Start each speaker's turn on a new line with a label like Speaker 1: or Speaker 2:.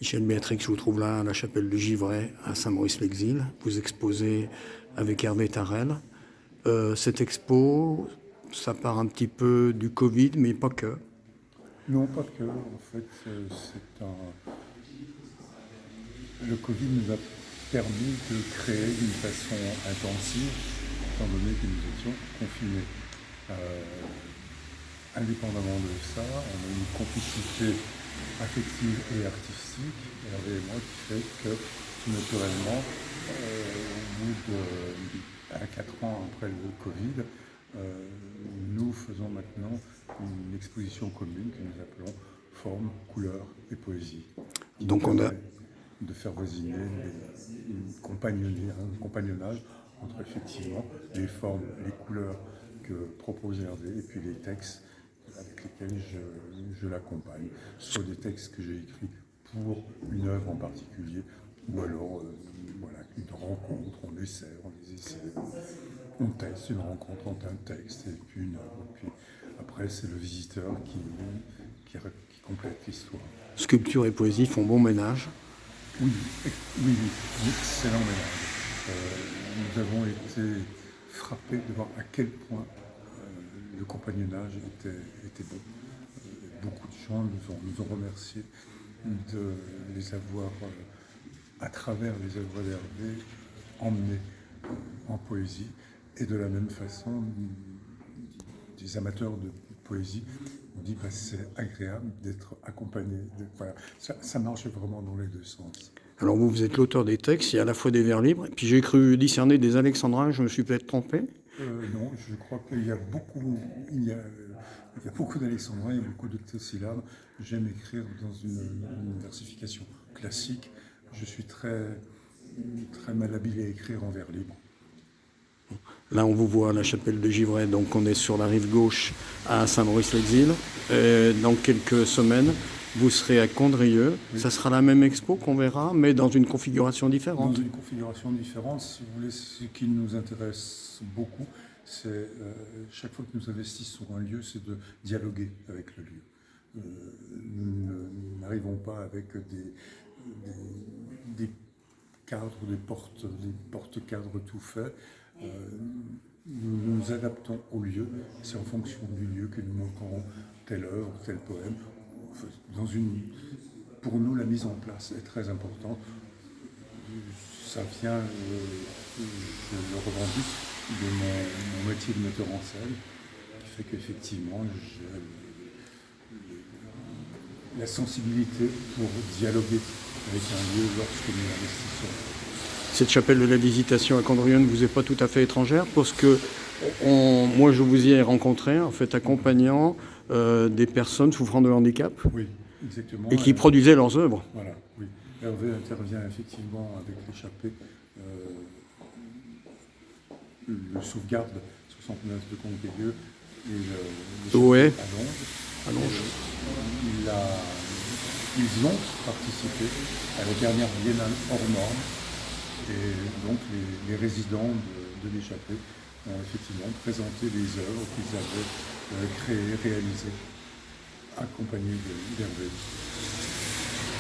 Speaker 1: Michel Béatrix, je vous trouve là à la chapelle de Givray, à Saint-Maurice-l'Exil. Vous exposez avec Hervé Tarel. Cette expo, ça part un petit peu du Covid, mais pas que.
Speaker 2: Non, pas que. En fait, le Covid nous a permis de créer d'une façon intensive, étant donné que nous étions confinés. Indépendamment de ça, on a une complicité affective et artistique, Hervé et moi, qui fait que, tout naturellement, au bout de 4 ans après le Covid, nous faisons maintenant une exposition commune que nous appelons Forme, couleur et poésie, qui nous
Speaker 1: Donc on a,
Speaker 2: permet de faire voisiner un compagnonnage entre effectivement les formes, les couleurs que propose Hervé et puis les textes avec lesquels je l'accompagne, soit des textes que j'ai écrits pour une œuvre en particulier, ou alors voilà, une rencontre, on essaie, on teste une rencontre entre un texte et puis une œuvre. Puis après, c'est le visiteur qui complète l'histoire.
Speaker 1: sculpture et poésie font bon ménage.
Speaker 2: Oui, oui, excellent ménage. Nous avons été frappés de voir à quel point le compagnonnage était bon. Beaucoup de gens nous ont remerciés de les avoir, à travers les œuvres d'Hervé, emmenés en poésie. Et de la même façon, des amateurs de poésie ont dit c'est agréable d'être accompagné. Voilà. Ça marche vraiment dans les deux sens.
Speaker 1: Alors vous êtes l'auteur des textes, il y a à la fois des vers libres, et puis j'ai cru discerner des alexandrins, je me suis peut-être trompé.
Speaker 2: Non, je crois qu'il y a il y a beaucoup d'alexandrins, il y a beaucoup d'octosyllabes. J'aime écrire dans une versification classique. Je suis très, très malhabile à écrire en vers libre.
Speaker 1: Là, on vous voit à la chapelle de Givray, donc on est sur la rive gauche à Saint-Maurice-l'Exil. Dans quelques semaines, vous serez à Condrieu. Oui. Ça sera la même expo qu'on verra, mais dans une configuration différente.
Speaker 2: Dans une configuration différente, si vous voulez, ce qui nous intéresse beaucoup, c'est chaque fois que nous investissons un lieu, c'est de dialoguer avec le lieu. Nous n'arrivons pas avec des cadres, des porte-cadres tout faits. Nous nous adaptons au lieu, c'est en fonction du lieu que nous montrons telle œuvre, tel poème. Pour nous, la mise en place est très importante. Ça vient, je le revendique, de mon métier de metteur en scène, qui fait qu'effectivement, j'ai la sensibilité pour dialoguer avec un lieu lorsque nous investissons.
Speaker 1: Cette chapelle de la Visitation à Condrieu ne vous est pas tout à fait étrangère, parce que moi je vous y ai rencontré, en fait, accompagnant des personnes souffrant de handicap.
Speaker 2: Oui, exactement.
Speaker 1: Et qui produisaient leurs œuvres.
Speaker 2: Voilà, oui. Hervé intervient effectivement avec l'échappée, le sauvegarde 69 de Condrieu et le
Speaker 1: ouais.
Speaker 2: à Longe. Ils ont participé à la dernière biennale hors norme. Et donc les résidents de l'échappée ont effectivement présenté les œuvres qu'ils avaient créées, réalisées, accompagnées d'Hervé.